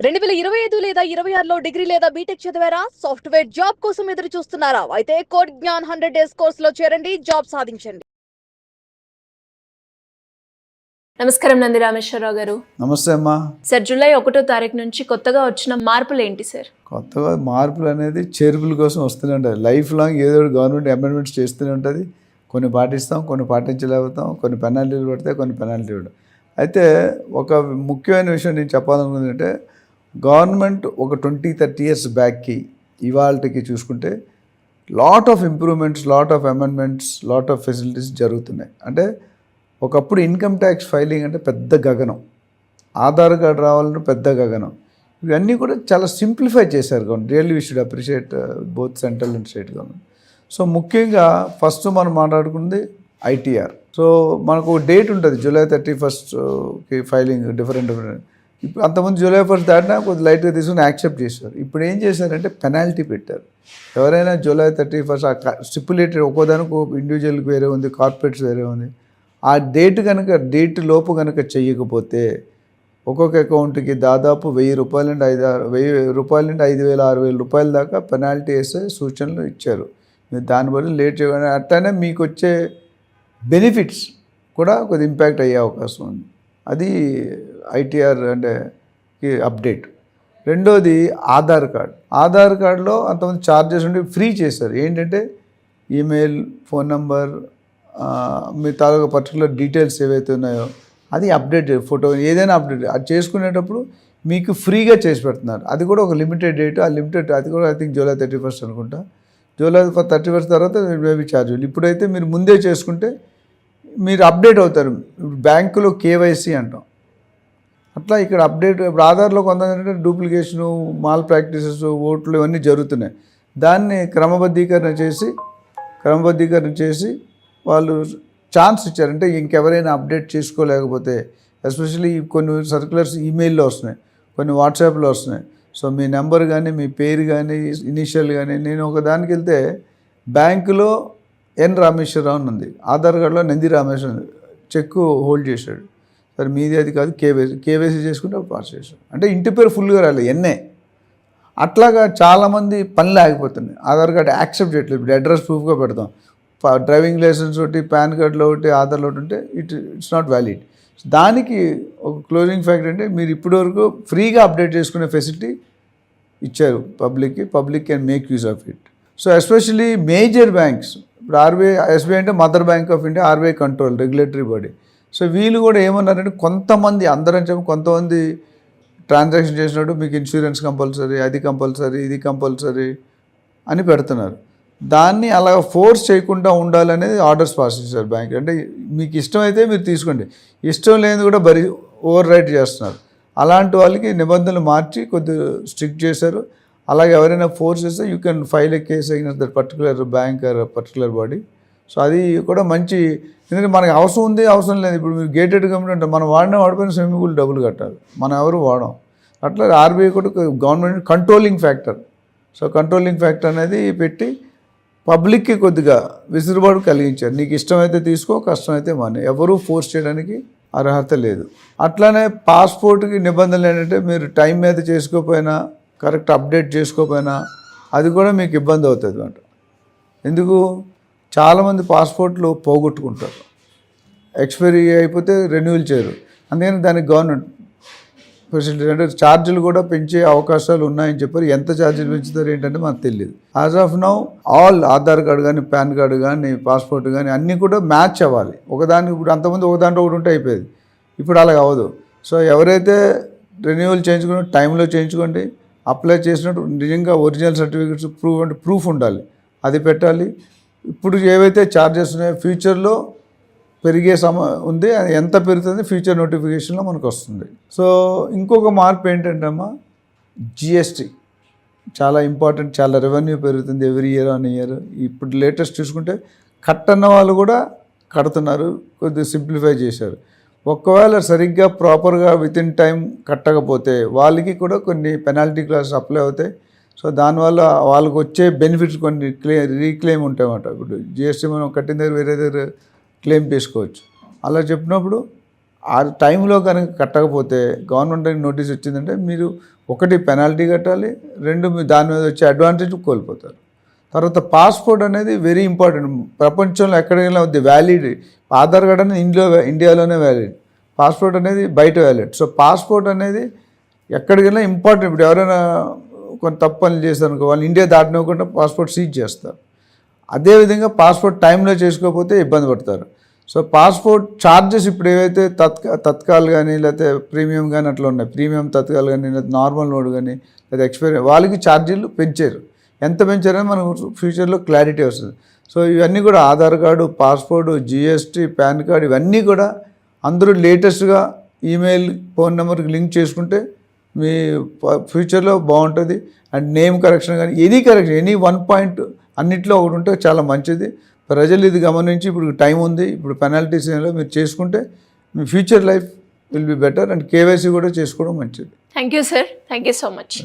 2025 లేదా 26లో డిగ్రీ లేదా బీటెక్ చదివారా? సాఫ్ట్‌వేర్ జాబ్ కోసం ఎదురు చూస్తున్నారా? అయితే కోడ్ జ్ఞాన్ 100 డేస్ కోర్సులో చేరండి, జాబ్ సాధించండి. నమస్కారం నంది రామేశ్వరరావు గారు. నమస్తే అమ్మా. సార్, జూలై 1వ తారీఖు నుంచి కొత్తగా వచ్చిన మార్పులు ఏంటి సార్? కొత్తగా మార్పులు అనేది చేర్పుల కోసం వస్తూనే ఉంటుంది. లైఫ్ లాంగ్ ఏదో ఒకటి గవర్నమెంట్ అమెండ్మెంట్స్ చేస్తూనే ఉంటుంది. కొన్ని పాటిస్తాం, కొన్ని పాటించలేకపోతాం, కొన్ని పెనాల్టీలు పడతాయి, కొన్ని పెనాల్టీ పడతాయి. అయితే ఒక ముఖ్యమైన విషయం నేను చెప్పాలనుకుంది అంటే, గవర్నమెంట్ ఒక 20-30 ఇయర్స్ బ్యాక్కి ఇవాళకి చూసుకుంటే lot of improvements, lot of amendments, lot of facilities జరుగుతున్నాయి. అంటే ఒకప్పుడు ఇన్కమ్ ట్యాక్స్ ఫైలింగ్ అంటే పెద్ద గగనం, ఆధార్ కార్డు రావాలంటే పెద్ద గగనం. ఇవన్నీ కూడా చాలా సింప్లిఫై చేశారు government. Really we should appreciate both central and state government. So ముఖ్యంగా ఫస్ట్ మనం మాట్లాడుకుంది ఐటీఆర్. సో మనకు డేట్ ఉంటుంది, July 31st ఫైలింగ్ డిఫరెంట్. ఇప్పుడు అంతకుముందు July 1st దాటినా కొద్ది లైట్గా తీసుకుని యాక్సెప్ట్ చేశారు. ఇప్పుడు ఏం చేశారంటే పెనాల్టీ పెట్టారు. ఎవరైనా July 31st స్టిపులేటెడ్, ఒక్కోదానికి ఇండివిజువల్కి వేరే ఉంది, కార్పొరేట్స్ వేరే ఉంది. ఆ డేట్ లోపు కనుక చెయ్యకపోతే ఒక్కొక్క అకౌంట్కి దాదాపు ₹1000 నుండి ₹5,000 దాకా పెనాల్టీ వేసే సూచనలు ఇచ్చారు. మీరు దాని బదులు లేట్ చేయకుండా అట్లనే మీకు వచ్చే బెనిఫిట్స్ కూడా కొద్ది ఇంపాక్ట్ అయ్యే అవకాశం ఉంది. అది ఐటీఆర్ అంటే అప్డేట్. రెండోది ఆధార్ కార్డ్. ఆధార్ కార్డులో అంతమంది ఛార్జెస్ ఉండి ఫ్రీ చేశారు. ఏంటంటే ఈమెయిల్, ఫోన్ నంబర్, మీ తాలూకా పర్టికులర్ డీటెయిల్స్ ఏవైతే ఉన్నాయో అది అప్డేట్, ఫోటో ఏదైనా అప్డేట్ అది చేసుకునేటప్పుడు మీకు ఫ్రీగా చేసి పెడుతున్నారు. అది కూడా ఒక లిమిటెడ్ డేట్. ఆ లిమిటెడ్ అది కూడా ఐ థింక్ July 31st అనుకుంటా. July 31st తర్వాత మేబీ ఛార్జీలు. ఇప్పుడైతే మీరు ముందే చేసుకుంటే మీరు అప్డేట్ అవుతారు. ఇప్పుడు బ్యాంకులో కేవైసీ అంటాం, అట్లా ఇక్కడ అప్డేట్. ఇప్పుడు ఆధార్లో కొంతమంది డూప్లికేషను, మాల్ ప్రాక్టీసెస్, ఓట్లు ఇవన్నీ జరుగుతున్నాయి. దాన్ని క్రమబద్ధీకరణ చేసి వాళ్ళు ఛాన్స్ ఇచ్చారు. అంటే ఇంకెవరైనా అప్డేట్ చేసుకోలేకపోతే, ఎస్పెషల్లీ కొన్ని సర్క్యులర్స్ ఈమెయిల్లో వస్తున్నాయి, కొన్ని వాట్సాప్లో వస్తున్నాయి. సో మీ నెంబర్ కానీ, మీ పేరు కానీ, ఇనిషియల్ కానీ. నేను ఒక దానికి వెళ్తే బ్యాంకులో ఎన్ రామేశ్వరరావు అని ఉంది, ఆధార్ కార్డులో నంది రామేశ్వరం చెక్ హోల్డ్ చేశాడు. సరే మీది అది కాదు, కేవైసీ చేసుకుంటే పాస్ చేశాడు. అంటే ఇంటి పేరు ఫుల్గా రాలేదు, ఎన్ఏ. అట్లాగా చాలామంది పనులు ఆగిపోతున్నాయి. ఆధార్ కార్డు యాక్సెప్ట్ చేయట్లేదు. ఇప్పుడు అడ్రస్ ప్రూఫ్గా పెడతాం, డ్రైవింగ్ లైసెన్స్ ఒకటి, పాన్ కార్డులో ఒకటి, ఆధార్లో ఒకటి ఉంటే ఇట్స్ నాట్ వ్యాలిడ్. దానికి ఒక క్లోజింగ్ ఫ్యాక్టర్ అంటే మీరు ఇప్పటివరకు ఫ్రీగా అప్డేట్ చేసుకునే ఫెసిలిటీ ఇచ్చారు పబ్లిక్కి. Public can make use of it. So especially major banks, ఇప్పుడు ఎస్బీఐ అంటే mother bank of India, RBI control, regulatory body. So వీళ్ళు కూడా ఏమన్నారంటే కొంతమంది, అందరం చెప్పి కొంతమంది ట్రాన్సాక్షన్ చేసినట్టు మీకు ఇన్సూరెన్స్ కంపల్సరీ, అది కంపల్సరీ, ఇది కంపల్సరీ అని పెడుతున్నారు. దాన్ని అలా ఫోర్స్ చేయకుండా ఉండాలనేది ఆర్డర్స్ పాస్ చేశారు బ్యాంక్. అంటే మీకు ఇష్టమైతే మీరు తీసుకోండి, ఇష్టం లేనిది కూడా ఓవర్ రైట్ చేస్తున్నారు. అలాంటి వాళ్ళకి నిబంధనలు మార్చి కొద్దిగా స్ట్రిక్ట్ చేశారు. అలాగే ఎవరైనా ఫోర్స్ చేస్తే you can file a case against that particular bank or particular body. So అది కూడా మంచి, ఎందుకంటే మనకి అవసరం ఉంది, అవసరం లేదు. ఇప్పుడు మీరు గేటెడ్ కమ్యూనిటీ అంటే మనం వాడిపోయిన స్విమ్మింగ్ పూల్ డబ్బులు కట్టాలి, మనం ఎవరు వాడం. అట్లా ఆర్బీఐ కూడా government controlling factor. So controlling factor అనేది పెట్టి పబ్లిక్కి కొద్దిగా విసులుబాటు కలిగించారు. నీకు ఇష్టమైతే తీసుకో, కష్టమైతే మానే, ఎవరూ ఫోర్స్ చేయడానికి అర్హత లేదు. అట్లానే పాస్పోర్ట్కి నిబంధనలు ఏంటంటే మీరు టైం మీద చేసుకోకపోయినా, కరెక్ట్ అప్డేట్ చేసుకోకపోయినా అది కూడా మీకు ఇబ్బంది అవుతుంది అంట. ఎందుకు, చాలామంది పాస్పోర్ట్లు పోగొట్టుకుంటారు, ఎక్స్పైరీ అయిపోతే రెన్యూవల్ చేయరు. అందుకని దానికి గవర్నమెంట్ ఫెసిలిటీ అంటే ఛార్జీలు కూడా పెంచే అవకాశాలు ఉన్నాయని చెప్పారు. ఎంత ఛార్జీలు పెంచుతారు ఏంటంటే మనకు తెలియదు. As of now all Aadhaar card కానీ, పాన్ కార్డు కానీ, పాస్పోర్ట్ కానీ అన్నీ కూడా మ్యాచ్ అవ్వాలి ఒకదానికి. ఇప్పుడు అంతకుముందు ఒక దాంట్లో ఒకటి ఉంటే అయిపోయేది, ఇప్పుడు అలాగ అవ్వదు. సో ఎవరైతే రెన్యూవల్ చేయించుకుని టైంలో చేయించుకోండి, అప్లై చేసినట్టు నిజంగా ఒరిజినల్ సర్టిఫికేట్స్ ప్రూఫ్ ఉండాలి, అది పెట్టాలి. ఇప్పుడు ఏవైతే ఛార్జెస్ ఉన్నాయో ఫ్యూచర్లో పెరిగే ఉంది, అది ఎంత పెరుగుతుంది ఫ్యూచర్ నోటిఫికేషన్లో మనకు వస్తుంది. సో ఇంకొక మార్పు ఏంటంటే అమ్మా, జిఎస్టీ చాలా ఇంపార్టెంట్. చాలా రెవెన్యూ పెరుగుతుంది ఎవ్రీ ఇయర్ ఆన్ ఇయర్. ఇప్పుడు లేటెస్ట్ చూసుకుంటే కట్టన్న వాళ్ళు కూడా కడుతున్నారు, కొద్దిగా సింప్లిఫై చేశారు. ఒకవేళ సరిగ్గా ప్రాపర్గా విత్ ఇన్ టైం కట్టకపోతే వాళ్ళకి కూడా కొన్ని పెనాల్టీ క్లాసెస్ అప్లై అవుతాయి. సో దానివల్ల వాళ్ళకి వచ్చే బెనిఫిట్స్ కొన్ని రీక్లెయిమ్ ఉంటాయన్నమాట. ఇప్పుడు జిఎస్టీ మనం కట్టిన దగ్గర వేరే దగ్గర క్లెయిమ్ చేసుకోవచ్చు. అలా చెప్పినప్పుడు ఆ టైంలో కనుక కట్టకపోతే గవర్నమెంట్ నోటీస్ వచ్చిందంటే మీరు ఒకటి పెనాల్టీ కట్టాలి, రెండు మీరు దాని మీద వచ్చే అడ్వాంటేజ్ కోల్పోతారు. తర్వాత పాస్పోర్ట్ అనేది వెరీ ఇంపార్టెంట్. ప్రపంచంలో ఎక్కడికైనా ఉంది వ్యాలిడ్. ఆధార్ కార్డ్ అనేది ఇండియాలోనే వ్యాలిడ్, పాస్పోర్ట్ అనేది బయట వ్యాలిడ్. సో పాస్పోర్ట్ అనేది ఎక్కడికైనా ఇంపార్టెంట్. ఇప్పుడు ఎవరైనా కొన్ని తప్పు పనులు చేస్తారనుకో, వాళ్ళు ఇండియా దాటినవ్వకుండా పాస్పోర్ట్ సీజ్ చేస్తారు. అదేవిధంగా పాస్పోర్ట్ టైంలో చేసుకోకపోతే ఇబ్బంది పడతారు. సో పాస్పోర్ట్ ఛార్జెస్ ఇప్పుడు ఏవైతే తత్కాల్ కానీ లేకపోతే ప్రీమియం కానీ అట్లా ఉన్నాయి, ప్రీమియం తత్కాల్ కానీ లేదా నార్మల్ నోడ్ కానీ లేదా ఎక్స్పైరీ, వాళ్ళకి ఛార్జీలు పెంచారు. ఎంత పెంచారని మనకు ఫ్యూచర్లో క్లారిటీ వస్తుంది. సో ఇవన్నీ కూడా Aadhaar card, passport, GST, pan card ఇవన్నీ కూడా అందరూ లేటెస్ట్గా ఈమెయిల్, ఫోన్ నెంబర్కి లింక్ చేసుకుంటే మీ ఫ్యూచర్లో బాగుంటుంది. అండ్ నేమ్ కరెక్షన్ కానీ ఎనీ 1 పాయింట్ అన్నిట్లో ఒకటి ఉంటే చాలా మంచిది. ప్రజలు ఇది గమనించి ఇప్పుడు టైం ఉంది, ఇప్పుడు పెనాల్టీస్ మీరు చేసుకుంటే మీ future life will be better. And KYC కూడా చేసుకోవడం మంచిది. Thank you sir, thank you so much.